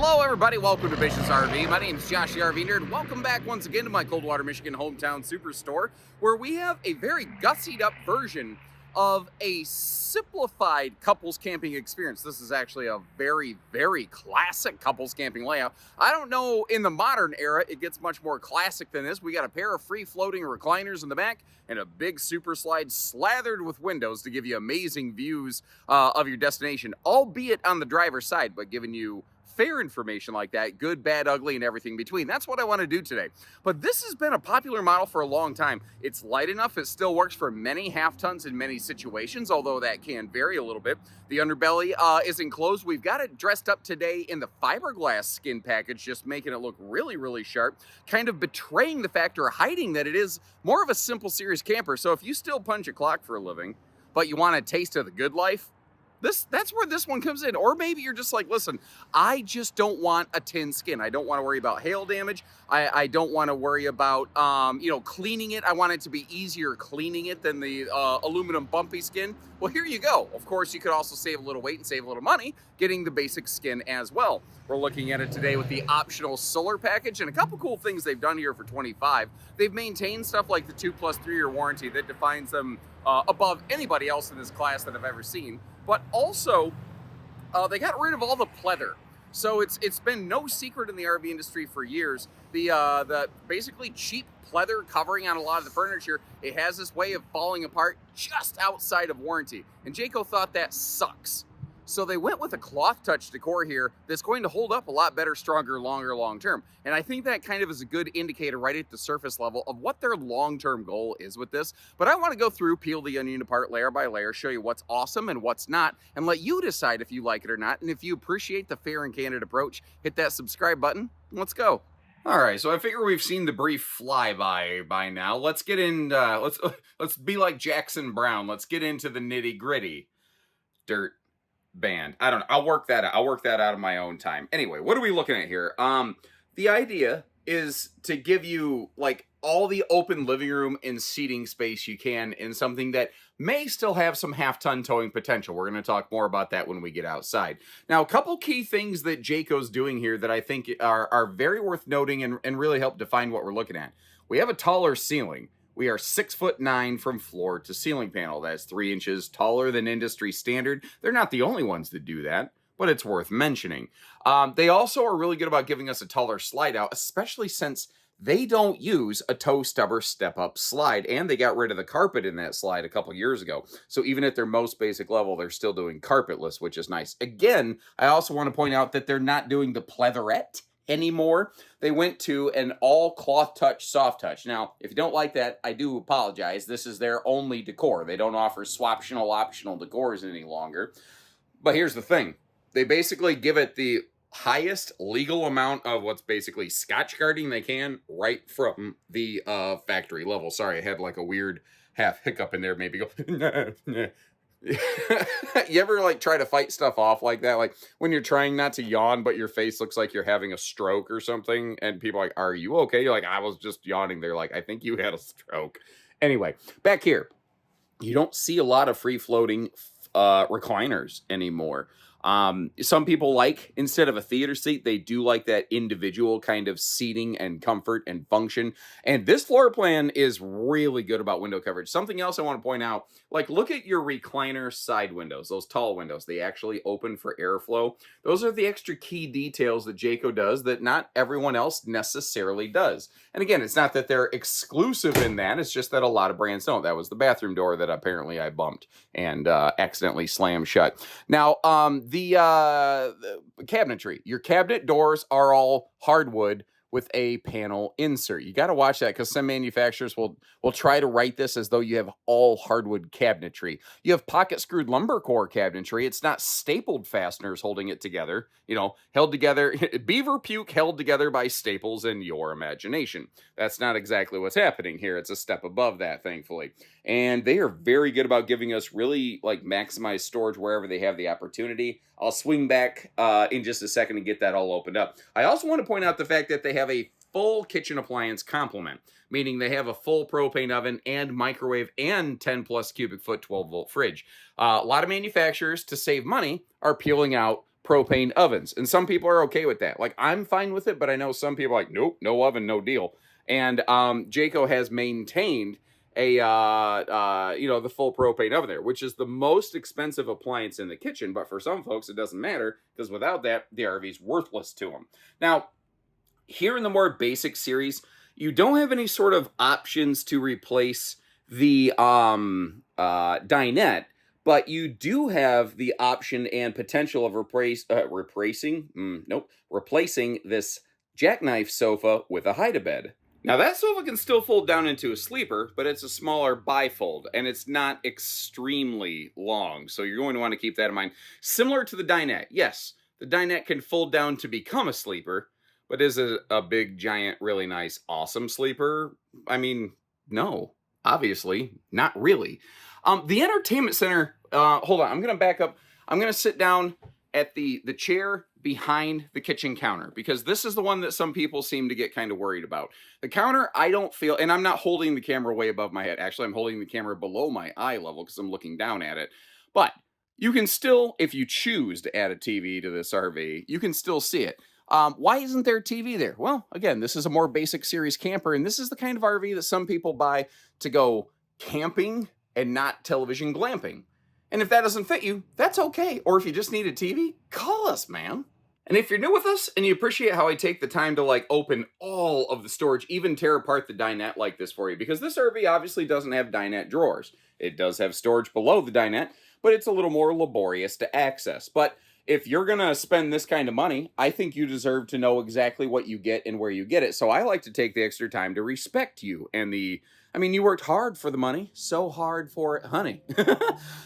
Hello everybody, welcome to Bish's RV. My name is Josh the RV Nerd. Welcome back once again to my Coldwater, Michigan hometown superstore, where we have a very gussied up version of a simplified couples camping experience. This is actually a very, very classic couples camping layout. I don't know, in the modern era, it gets much more classic than this. We got a pair of free floating recliners in the back and a big super slide slathered with windows to give you amazing views of your destination, albeit on the driver's side, but giving you fair information like that, good, bad, ugly, and everything between. That's what I want to do today. But this has been a popular model for a long time. It's light enough, it still works for many half tons in many situations, although that can vary a little bit. The underbelly is enclosed. We've got it dressed up today in the fiberglass skin package, just making it look really, really sharp, kind of betraying the fact or hiding that it is more of a simple series camper. So if you still punch a clock for a living, but you want a taste of the good life, that's where this one comes in. Or maybe you're just like, listen, I just don't want a tin skin. I don't want to worry about hail damage. I don't want to worry about, cleaning it. I want it to be easier cleaning it than the aluminum bumpy skin. Well, here you go. Of course, you could also save a little weight and save a little money getting the basic skin as well. We're looking at it today with the optional solar package and a couple cool things they've done here for $25. They've maintained stuff like the 2+3 year warranty that defines them above anybody else in this class that I've ever seen. But also, they got rid of all the pleather. So it's been no secret in the RV industry for years. The basically cheap pleather covering on a lot of the furniture, it has this way of falling apart just outside of warranty. And Jayco thought that sucks. So they went with a cloth touch decor here that's going to hold up a lot better, stronger, longer, long term. And I think that kind of is a good indicator right at the surface level of what their long-term goal is with this. But I want to go through, peel the onion apart layer by layer, show you what's awesome and what's not, and let you decide if you like it or not. And if you appreciate the fair and candid approach, hit that subscribe button. Let's go. All right, so I figure we've seen the brief flyby by now. Let's get in, let's be like Jackson Brown. Let's get into the nitty gritty. Dirt band. I don't know. I'll work that out. I'll work that out of my own time. Anyway, what are we looking at here? The idea is to give you like all the open living room and seating space you can in something that may still have some half-ton towing potential. We're going to talk more about that when we get outside. Now, a couple key things that Jayco's doing here that I think are very worth noting and really help define what we're looking at. We have a taller ceiling. We are 6'9" from floor to ceiling panel. That's 3 inches taller than industry standard. They're not the only ones that do that, but it's worth mentioning. They also are really good about giving us a taller slide out, especially since they don't use a toe stubber step-up slide, and they got rid of the carpet in that slide a couple years ago. So even at their most basic level, they're still doing carpetless, which is nice. Again, I also want to point out that they're not doing the pleatherette anymore. They went to an all cloth touch, soft touch. Now, if you don't like that, I do apologize. This is their only decor. They don't offer swaptional optional decors any longer. But here's the thing. They basically give it the highest legal amount of what's basically Scotch guarding they can right from the factory level. Sorry, I had like a weird half hiccup in there. Maybe go... You ever like try to fight stuff off like that? Like when you're trying not to yawn, but your face looks like you're having a stroke or something, and people are like, are you okay? You're like, I was just yawning. They're like, I think you had a stroke. Anyway, back here, you don't see a lot of free floating recliners anymore. Some people like, instead of a theater seat, they do like that individual kind of seating and comfort and function. And this floor plan is really good about window coverage. Something else I want to point out, like look at your recliner side windows, those tall windows. They actually open for airflow. Those are the extra key details that Jayco does that not everyone else necessarily does. And again, it's not that they're exclusive in that. It's just that a lot of brands don't. That was the bathroom door that apparently I bumped and accidentally slammed shut. Now, the cabinetry. Your cabinet doors are all hardwood with a panel insert. You got to watch that because some manufacturers will try to write this as though you have all hardwood cabinetry. You have pocket screwed lumber core cabinetry. It's not stapled fasteners holding it together, held together, beaver puke held together by staples and your imagination. That's not exactly what's happening here. It's a step above that, thankfully. And they are very good about giving us really like maximized storage wherever they have the opportunity. I'll swing back in just a second and get that all opened up. I also want to point out the fact that they have a full kitchen appliance complement, meaning they have a full propane oven and microwave and 10 plus cubic foot 12 volt fridge. A lot of manufacturers, to save money, are peeling out propane ovens. And some people are okay with that. Like, I'm fine with it, but I know some people are like, nope, no oven, no deal. And Jayco has maintained a the full propane oven there, which is the most expensive appliance in the kitchen. But for some folks, it doesn't matter, because without that, the RV is worthless to them. Now, here in the more basic series, you don't have any sort of options to replace the dinette, but you do have the option and potential of replacing this jackknife sofa with a hide-a-bed. Now, that sofa can still fold down into a sleeper, but it's a smaller bifold, and it's not extremely long, so you're going to want to keep that in mind. Similar to the dinette, yes, the dinette can fold down to become a sleeper, but is it a big, giant, really nice, awesome sleeper? I mean, no, obviously, not really. The entertainment center, hold on, I'm going to back up. I'm going to sit down at the chair behind the kitchen counter, because this is the one that some people seem to get kind of worried about. The counter, I don't feel, and I'm not holding the camera way above my head. Actually, I'm holding the camera below my eye level because I'm looking down at it. But you can still, if you choose to add a TV to this RV, you can still see it. Why isn't there a TV there? Well, again, this is a more basic series camper, and this is the kind of RV that some people buy to go camping and not television glamping. And if that doesn't fit you, that's okay. Or if you just need a TV, call us, man. And if you're new with us and you appreciate how I take the time to like open all of the storage, even tear apart the dinette like this for you, because this RV obviously doesn't have dinette drawers. It does have storage below the dinette, but it's a little more laborious to access. But if you're going to spend this kind of money, I think you deserve to know exactly what you get and where you get it. So I like to take the extra time to respect you and you worked hard for the money, so hard for it, honey.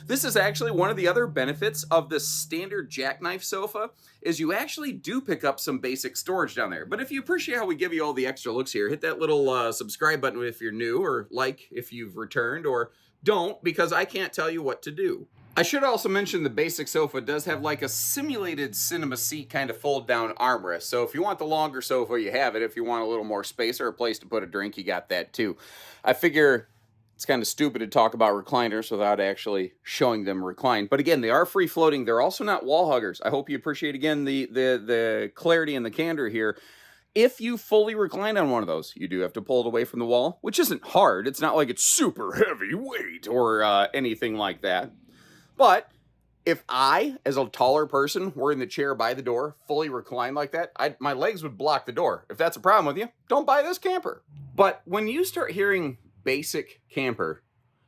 This is actually one of the other benefits of the standard jackknife sofa, is you actually do pick up some basic storage down there. But if you appreciate how we give you all the extra looks here, hit that little subscribe button if you're new, or like if you've returned, or don't, because I can't tell you what to do. I should also mention the basic sofa does have like a simulated cinema seat kind of fold down armrest. So if you want the longer sofa, you have it. If you want a little more space or a place to put a drink, you got that too. I figure it's kind of stupid to talk about recliners without actually showing them reclined. But again, they are free floating. They're also not wall huggers. I hope you appreciate, again, the clarity and the candor here. If you fully recline on one of those, you do have to pull it away from the wall, which isn't hard. It's not like it's super heavy weight or anything like that. But if I, as a taller person, were in the chair by the door, fully reclined like that, my legs would block the door. If that's a problem with you, don't buy this camper. But when you start hearing basic camper,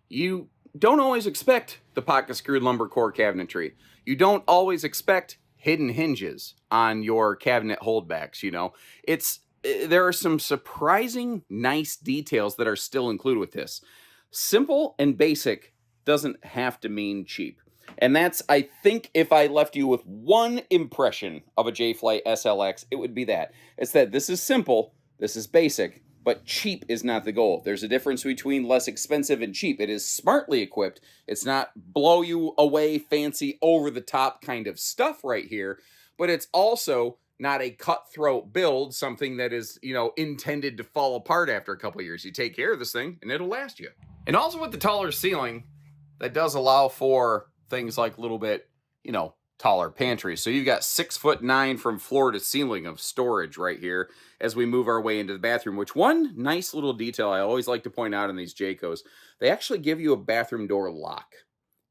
you don't always expect the pocket-screwed lumber core cabinetry. You don't always expect hidden hinges on your cabinet holdbacks, you know. There are some surprising nice details that are still included with this. Simple and basic doesn't have to mean cheap. And that's, I think, if I left you with one impression of a J-Flight SLX, it would be that. It's that this is simple, this is basic, but cheap is not the goal. There's a difference between less expensive and cheap. It is smartly equipped. It's not blow you away, fancy, over-the-top kind of stuff right here, but it's also not a cutthroat build, something that is, intended to fall apart after a couple of years. You take care of this thing, and it'll last you. And also with the taller ceiling, that does allow for things like a little bit, taller pantries. So you've got 6'9" from floor to ceiling of storage right here as we move our way into the bathroom, which one nice little detail I always like to point out in these Jaycos, they actually give you a bathroom door lock.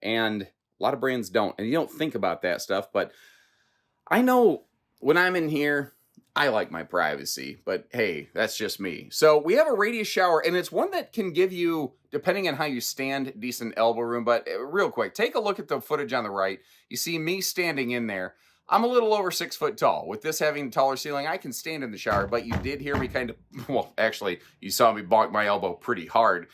And a lot of brands don't. And you don't think about that stuff, but I know when I'm in here, I like my privacy, but hey, that's just me. So we have a radius shower, and it's one that can give you, depending on how you stand, decent elbow room. But real quick, take a look at the footage on the right. You see me standing in there. I'm a little over 6 foot tall. With this having a taller ceiling, I can stand in the shower, but you did hear me kind of, well, actually, you saw me bonk my elbow pretty hard.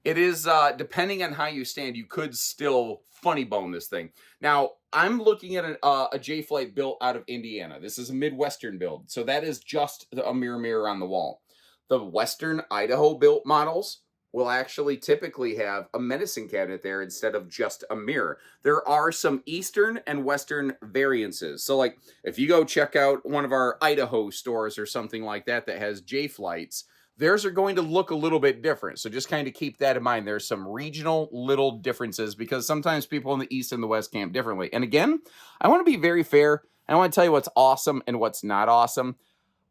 It is, depending on how you stand, you could still funny bone this thing. Now, I'm looking at a J-Flight built out of Indiana. This is a Midwestern build, so that is just a mirror on the wall. The Western Idaho built models will actually typically have a medicine cabinet there instead of just a mirror. There are some Eastern and Western variances. So like if you go check out one of our Idaho stores or something like that that has J-Flights, theirs are going to look a little bit different. So just kind of keep that in mind. There's some regional little differences because sometimes people in the East and the West camp differently. And again, I want to be very fair. I want to tell you what's awesome and what's not awesome.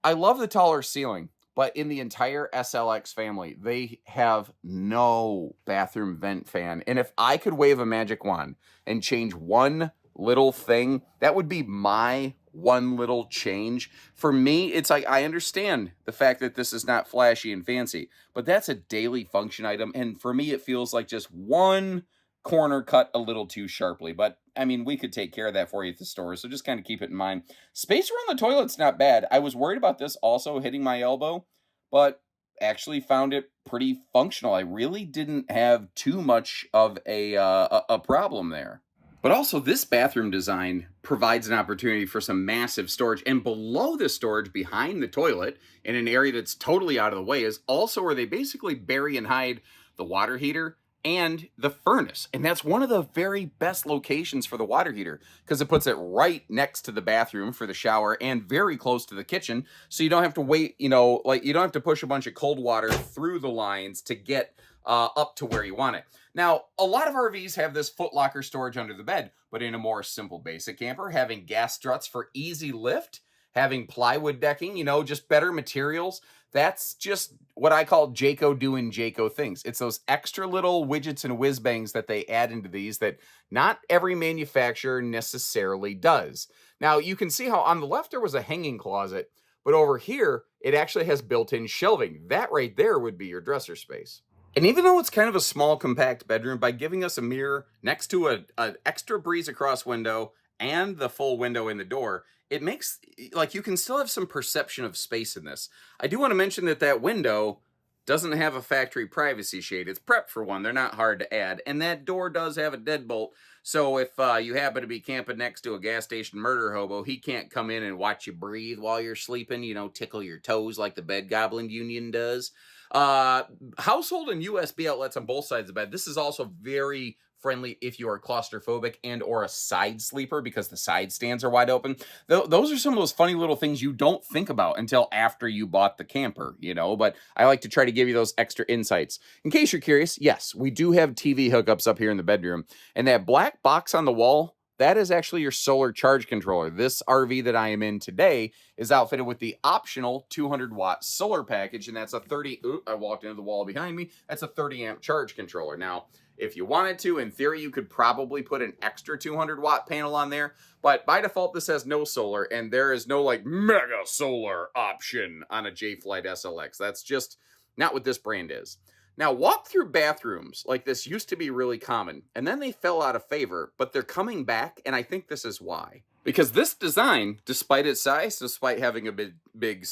I love the taller ceiling, but in the entire SLX family, they have no bathroom vent fan. And if I could wave a magic wand and change one little thing, that would be my one little change. For me, it's like, I understand the fact that this is not flashy and fancy, but that's a daily function item. And for me, it feels like just one corner cut a little too sharply. But I mean, we could take care of that for you at the store. So just kind of keep it in mind. Space around the toilet's not bad. I was worried about this also hitting my elbow, but actually found it pretty functional. I really didn't have too much of a problem there. But also, this bathroom design provides an opportunity for some massive storage. And below the storage, behind the toilet, in an area that's totally out of the way, is also where they basically bury and hide the water heater and the furnace. And that's one of the very best locations for the water heater because it puts it right next to the bathroom for the shower and very close to the kitchen. So you don't have to wait, you know, like you don't have to push a bunch of cold water through the lines to get up to where you want it. Now, a lot of RVs have this footlocker storage under the bed, but in a more simple basic camper, having gas struts for easy lift, having plywood decking, you know, just better materials, that's just what I call Jayco doing Jayco things. It's those extra little widgets and whiz bangs that they add into these that not every manufacturer necessarily does. Now, you can see how on the left there was a hanging closet, but over here, it actually has built-in shelving. That right there would be your dresser space. And even though it's kind of a small, compact bedroom, by giving us a mirror next to an extra breeze across window and the full window in the door, it makes, like, you can still have some perception of space in this. I do want to mention that that window doesn't have a factory privacy shade. It's prepped for one. They're not hard to add. And that door does have a deadbolt. So if you happen to be camping next to a gas station murder hobo, he can't come in and watch you breathe while you're sleeping, you know, tickle your toes like the Bed Goblin Union does. Household and USB outlets on both sides of the bed. This is also very friendly if you are claustrophobic and or a side sleeper because the side stands are wide open. Those are some of those funny little things you don't think about until after you bought the camper, you know, but I like to try to give you those extra insights. In case you're curious, yes, we do have TV hookups up here in the bedroom, and that black box on the wall, that is actually your solar charge controller. This RV that I am in today is outfitted with the optional 200-watt solar package, and that's a 30, I walked into the wall behind me, that's a 30-amp charge controller. Now, if you wanted to, in theory, you could probably put an extra 200-watt panel on there, but by default, this has no solar, and there is no, like, mega solar option on a J-Flight SLX. That's just not what this brand is. Now, walk-through bathrooms like this used to be really common, and then they fell out of favor, but they're coming back, and I think this is why. Because this design, despite its size, despite having a big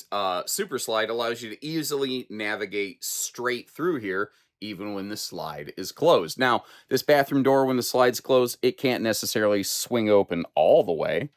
super slide, allows you to easily navigate straight through here, even when the slide is closed. Now, this bathroom door, when the slide's closed, it can't necessarily swing open all the way,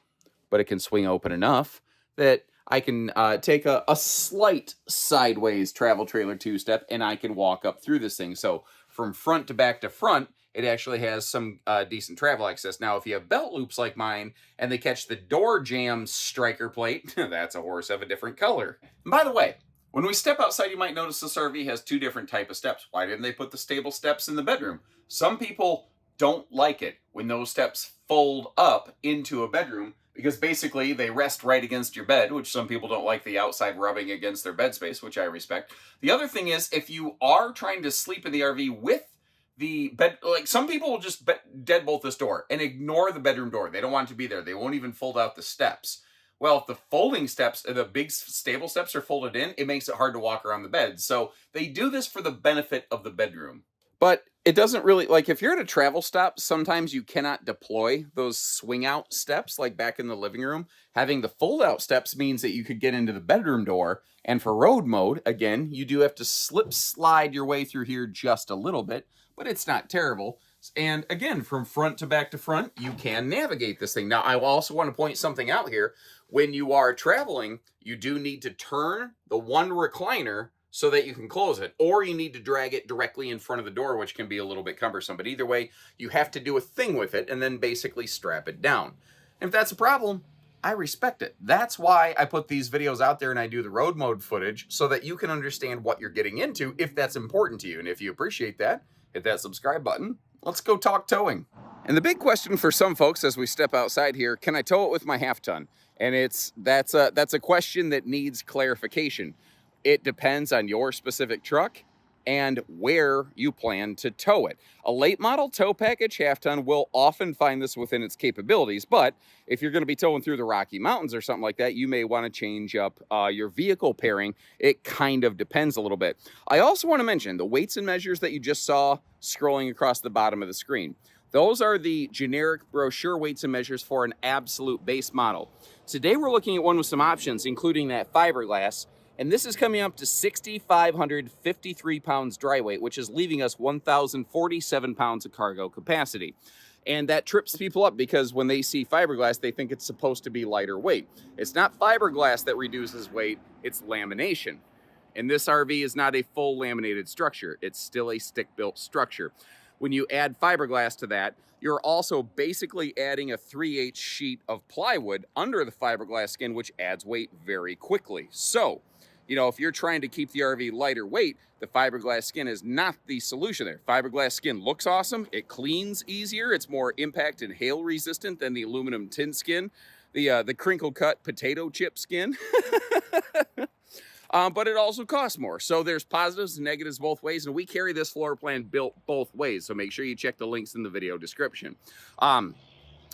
but it can swing open enough that I can take a slight sideways travel trailer two-step, and I can walk up through this thing. So from front to back to front, it actually has some decent travel access. Now, if you have belt loops like mine, and they catch the door jamb striker plate, that's a horse of a different color. And by the way, when we step outside, you might notice this RV has two different type of steps. Why didn't they put the stable steps in the bedroom? Some people don't like it when those steps fold up into a bedroom, because basically they rest right against your bed, which some people don't like the outside rubbing against their bed space, which I respect. The other thing is, if you are trying to sleep in the RV with the bed, like some people will just deadbolt this door and ignore the bedroom door. They don't want it to be there. They won't even fold out the steps. Well, if the folding steps, the big stable steps are folded in, it makes it hard to walk around the bed. So they do this for the benefit of the bedroom. But it doesn't really, like if you're at a travel stop, sometimes you cannot deploy those swing out steps like back in the living room. Having the fold out steps means that you could get into the bedroom door. And for road mode, again, you do have to slide your way through here just a little bit, but it's not terrible. And again, from front to back to front, you can navigate this thing. Now, I also want to point something out here. When you are traveling, you do need to turn the one recliner so that you can close it, or you need to drag it directly in front of the door, which can be a little bit cumbersome. But either way, you have to do a thing with it and then basically strap it down. And if that's a problem, I respect it. That's why I put these videos out there and I do the road mode footage so that you can understand what you're getting into if that's important to you. And if you appreciate that, hit that subscribe button. Let's go talk towing. And the big question for some folks as we step outside here, can I tow it with my half ton? And that's a question that needs clarification. It depends on your specific truck and where you plan to tow it. A late model tow package half ton will often find this within its capabilities, but if you're gonna be towing through the Rocky Mountains or something like that, you may wanna change up your vehicle pairing. It kind of depends a little bit. I also wanna mention the weights and measures that you just saw scrolling across the bottom of the screen. Those are the generic brochure weights and measures for an absolute base model. Today we're looking at one with some options, including that fiberglass, and this is coming up to 6,553 pounds dry weight, which is leaving us 1,047 pounds of cargo capacity. And that trips people up because when they see fiberglass, they think it's supposed to be lighter weight. It's not fiberglass that reduces weight, it's lamination. And this RV is not a full laminated structure. It's still a stick-built structure. When you add fiberglass to that, you're also basically adding a 3/8 sheet of plywood under the fiberglass skin, which adds weight very quickly. So, you know, if you're trying to keep the RV lighter weight, the fiberglass skin is not the solution there. Fiberglass skin looks awesome. It cleans easier. It's more impact and hail resistant than the aluminum tin skin, the crinkle cut potato chip skin. But it also costs more. So there's positives and negatives both ways, and we carry this floor plan built both ways. So make sure you check the links in the video description.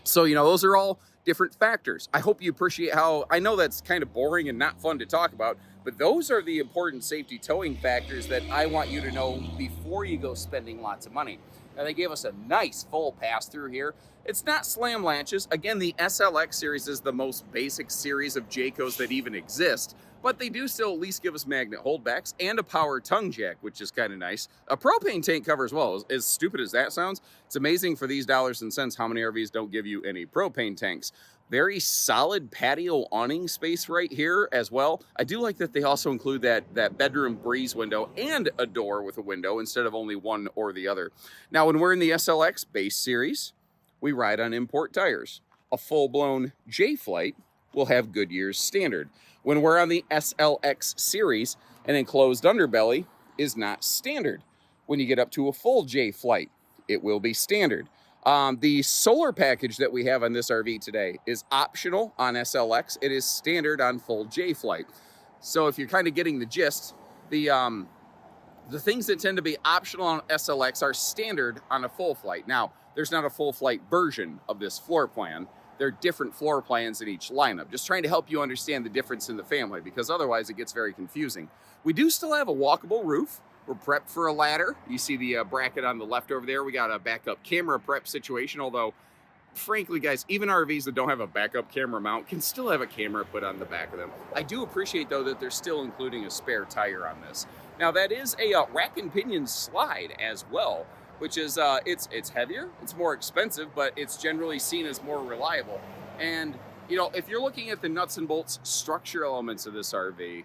So, you know, those are all different factors. I hope you appreciate how, I know that's kind of boring and not fun to talk about, but those are the important safety towing factors that I want you to know before you go spending lots of money. Now, they gave us a nice full pass through here. It's not slam latches. Again, the SLX series is the most basic series of Jaycos that even exist, but they do still at least give us magnet holdbacks and a power tongue jack, which is kind of nice. A propane tank cover as well. As stupid as that sounds, it's amazing for these dollars and cents how many RVs don't give you any propane tanks. Very solid patio awning space right here as well. I do like that they also include that bedroom breeze window and a door with a window instead of only one or the other. Now, when we're in the SLX base series, we ride on import tires. A full-blown J-Flight will have Goodyear's standard. When we're on the SLX series, an enclosed underbelly is not standard. When you get up to a full J-Flight, it will be standard. The solar package that we have on this RV today is optional on SLX. It is standard on full J-Flight. So if you're kind of getting the gist, the things that tend to be optional on SLX are standard on a full flight. Now, there's not a full flight version of this floor plan. There are different floor plans in each lineup. Just trying to help you understand the difference in the family, because otherwise it gets very confusing. We do still have a walkable roof. We're prepped for a ladder. You see the bracket on the left over there. We got a backup camera prep situation, although frankly, guys, even RVs that don't have a backup camera mount can still have a camera put on the back of them. I do appreciate, though, that they're still including a spare tire on this. Now, that is a rack and pinion slide as well, which is, it's heavier, it's more expensive, but it's generally seen as more reliable. And, you know, if you're looking at the nuts and bolts structure elements of this RV,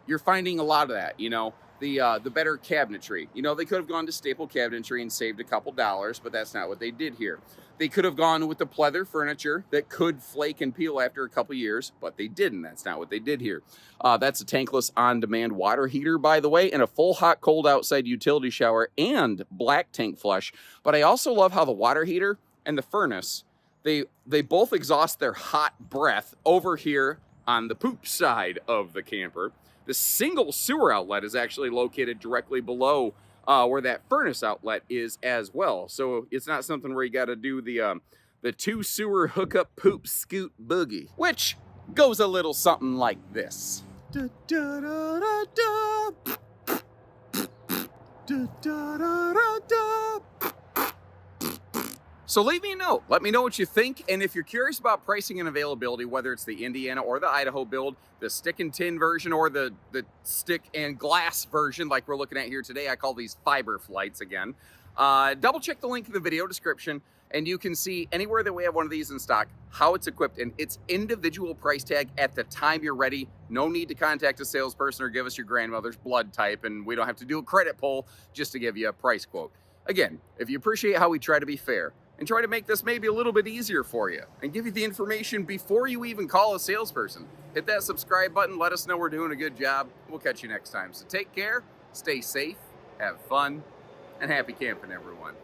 you're finding a lot of that, you know. The better cabinetry. You know, they could have gone to staple cabinetry and saved a couple dollars, but that's not what they did here. They could have gone with the pleather furniture that could flake and peel after a couple years, but they didn't. That's not what they did here. That's a tankless on-demand water heater, by the way, and a full hot, cold outside utility shower and black tank flush. But I also love how the water heater and the furnace, they both exhaust their hot breath over here on the poop side of the camper. The single sewer outlet is actually located directly below where that furnace outlet is as well. So it's not something where you got to do the two sewer hookup poop scoot boogie, which goes a little something like this. Da, da, da, da, da. Da, da, da, da, da. So leave me a note. Let me know what you think. And if you're curious about pricing and availability, whether it's the Indiana or the Idaho build, the stick and tin version or the stick and glass version like we're looking at here today, I call these fiber flights again. Double check the link in the video description and you can see anywhere that we have one of these in stock, how it's equipped and its individual price tag at the time you're ready. No need to contact a salesperson or give us your grandmother's blood type, and we don't have to do a credit pull just to give you a price quote. Again, if you appreciate how we try to be fair, and try to make this maybe a little bit easier for you and give you the information before you even call a salesperson. Hit that subscribe button, let us know we're doing a good job. We'll catch you next time. So take care, stay safe, have fun, and happy camping, everyone.